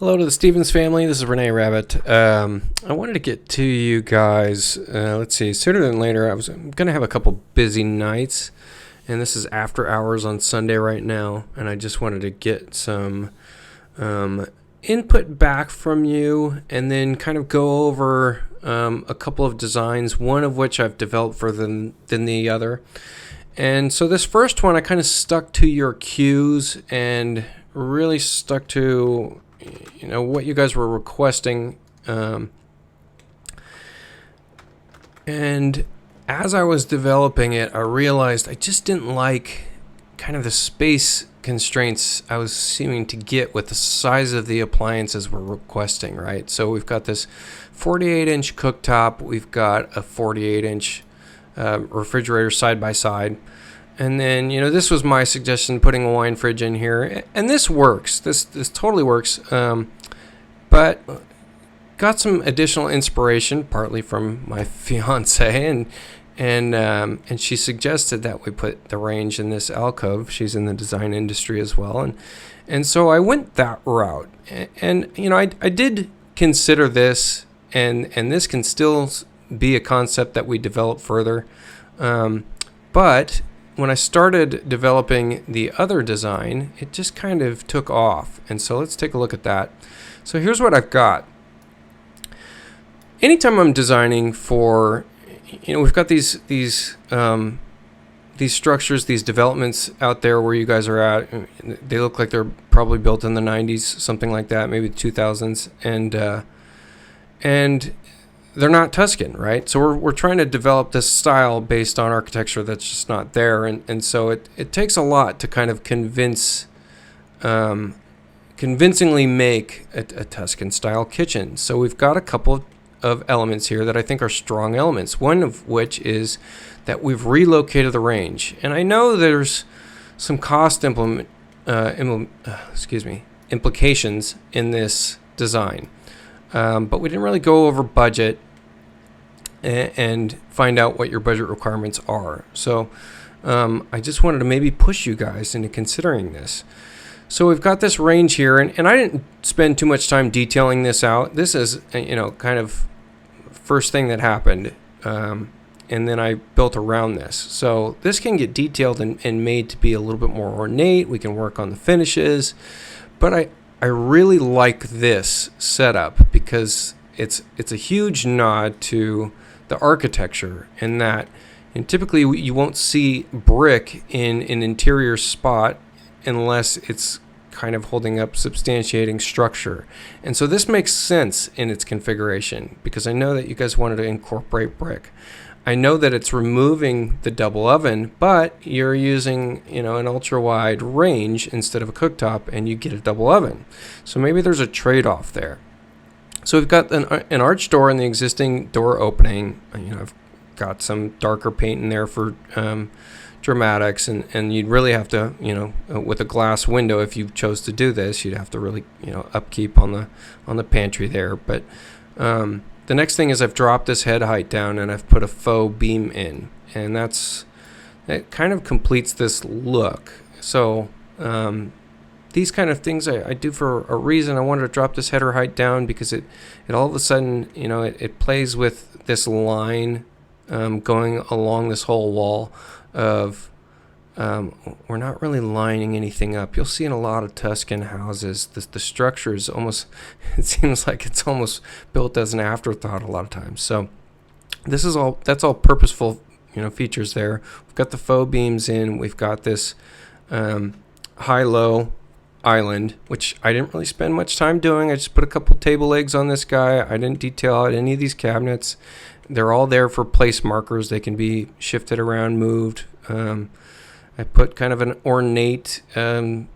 Hello to the Stevens family. This is Renee Rabbit. I wanted to get to you guys. Let's see, sooner than later. I'm going to have a couple busy nights, and this is after hours on Sunday right now. And I just wanted to get some input back from you, and then kind of go over a couple of designs. One of which I've developed further than the other. And so this first one, I kind of stuck to your cues and really stuck to what you guys were requesting, and as I was developing it, I realized I just didn't like kind of the space constraints I was seeming to get with the size of the appliances we're requesting, right? So we've got this 48-inch cooktop, we've got a 48-inch refrigerator side by side. And then, this was my suggestion, putting a wine fridge in here. And this works. This totally works. But got some additional inspiration, partly from my fiance. And she suggested that we put the range in this alcove. She's in the design industry as well. And so I went that route. And I did consider this. And this can still be a concept that we develop further. But when I started developing the other design, it just kind of took off. And so let's take a look at that. So here's what I've got. Anytime I'm designing for, we've got these structures, these developments out there where you guys are at. They look like they're probably built in the 90s, something like that, maybe 2000s. And they're not Tuscan, right? So we're trying to develop this style based on architecture that's just not there, and so it takes a lot to kind of convincingly make a Tuscan style kitchen. So we've got a couple of elements here that I think are strong elements. One of which is that we've relocated the range, and I know there's some cost implications in this design. But we didn't really go over budget and find out what your budget requirements are. So I just wanted to maybe push you guys into considering this. So we've got this range here, and I didn't spend too much time detailing this out. This is, kind of first thing that happened, and then I built around this. So this can get detailed and made to be a little bit more ornate. We can work on the finishes, but I really like this setup because it's a huge nod to the architecture in that, and typically you won't see brick in an interior spot unless it's kind of holding up substantiating structure. And so this makes sense in its configuration because I know that you guys wanted to incorporate brick. I know that it's removing the double oven, but you're using, an ultra-wide range instead of a cooktop, and you get a double oven. So maybe there's a trade-off there. So we've got an arch door in the existing door opening. I've got some darker paint in there for dramatics, and you'd really have to, with a glass window, if you chose to do this, you'd have to really, upkeep on the pantry there. But the next thing is I've dropped this head height down and I've put a faux beam in, and that kind of completes this look. So these kind of things I do for a reason. I wanted to drop this header height down because it all of a sudden, it plays with this line going along this whole wall of we're not really lining anything up. You'll see in a lot of Tuscan houses, the structure is almost, it seems like it's almost built as an afterthought a lot of times. So that's all purposeful, features there. We've got the faux beams in. We've got this high-low island, which I didn't really spend much time doing. I just put a couple table legs on this guy. I didn't detail out any of these cabinets. They're all there for place markers. They can be shifted around, moved. I put kind of an ornate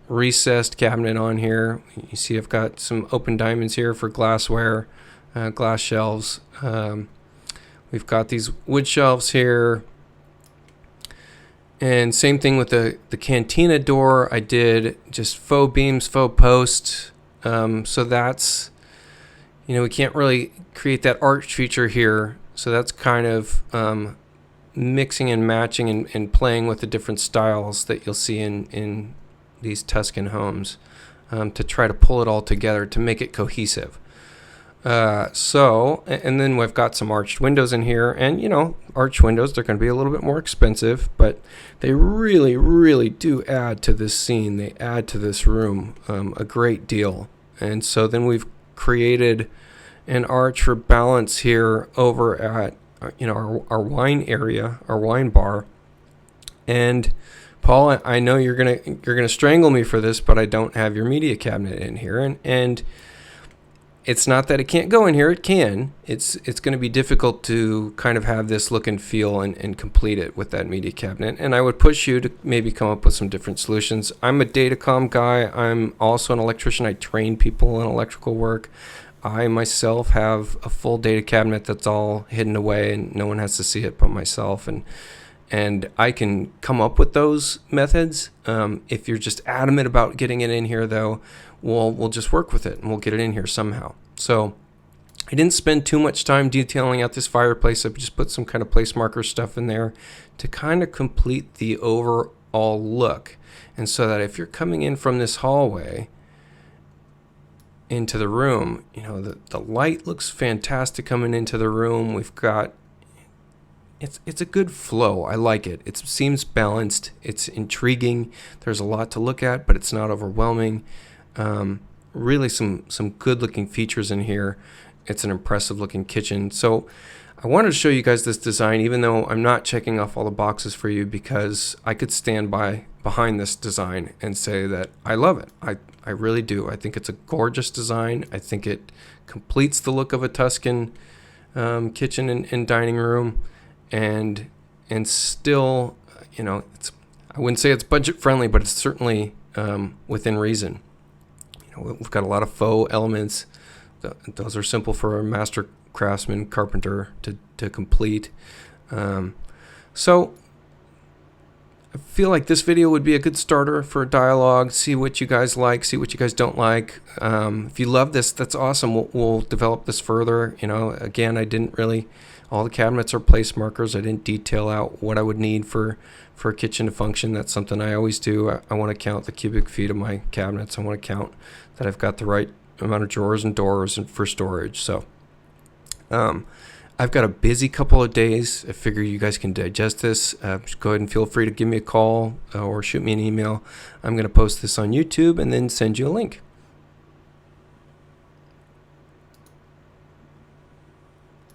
recessed cabinet on here. You see I've got some open diamonds here for glassware, glass shelves. We've got these wood shelves here. And same thing with the cantina door. I did just faux beams, faux posts. So that's, we can't really create that arch feature here. So that's kind of mixing and matching and playing with the different styles that you'll see in these Tuscan homes. to try to pull it all together to make it cohesive. And then we've got some arched windows in here, and arched windows, they're going to be a little bit more expensive, but they really, really do add to this scene. They add to this room a great deal. And so then we've created an arch for balance here over at our wine area, our wine bar. And Paul, I know you're gonna strangle me for this, but I don't have your media cabinet in here, and it's not that it can't go in here. It can. It's going to be difficult to kind of have this look and feel and complete it with that media cabinet. And I would push you to maybe come up with some different solutions. I'm a datacom guy. I'm also an electrician. I train people in electrical work. I myself have a full data cabinet that's all hidden away and no one has to see it but myself. And I can come up with those methods. If you're just adamant about getting it in here, though, we'll just work with it and we'll get it in here somehow. So I didn't spend too much time detailing out this fireplace. I just put some kind of place marker stuff in there to kind of complete the overall look. And so that if you're coming in from this hallway into the room, the light looks fantastic coming into the room. We've got it's a good flow. I like it. It seems balanced. It's intriguing. There's a lot to look at, but it's not overwhelming. Really some good looking features in here. It's an impressive looking kitchen. So I wanted to show you guys this design, even though I'm not checking off all the boxes for you, because I could stand behind this design and say that I love it. I really do. I think it's a gorgeous design. I think it completes the look of a Tuscan kitchen and dining room, and still, I wouldn't say it's budget friendly, but it's certainly within reason. We've got a lot of faux elements. Those are simple for a master craftsman carpenter to complete. So I feel like this video would be a good starter for a dialogue. See what you guys like, see what you guys don't like. If you love this, that's awesome. We'll develop this further. Again, I didn't really, all the cabinets are place markers. I didn't detail out what I would need for a kitchen to function. That's something I always do. I want to count the cubic feet of my cabinets. I want to count that I've got the right amount of drawers and doors and for storage. So I've got a busy couple of days. I figure you guys can digest this. Just go ahead and feel free to give me a call or shoot me an email. I'm going to post this on YouTube and then send you a link.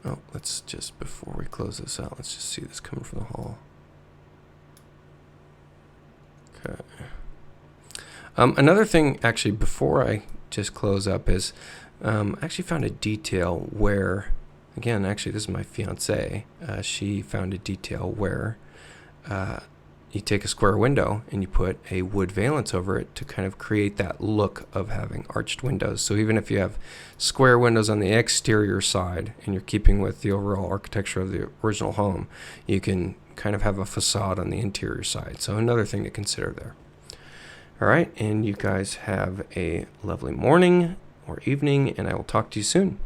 Oh, let's just, before we close this out, let's just see this coming from the hall. Okay. Another thing, actually, before I just close up, is I actually found a detail where, again, actually, this is my fiance. She found a detail where you take a square window and you put a wood valance over it to kind of create that look of having arched windows. So even if you have square windows on the exterior side and you're keeping with the overall architecture of the original home, you can kind of have a facade on the interior side. So another thing to consider there. All right, and you guys have a lovely morning or evening, and I will talk to you soon.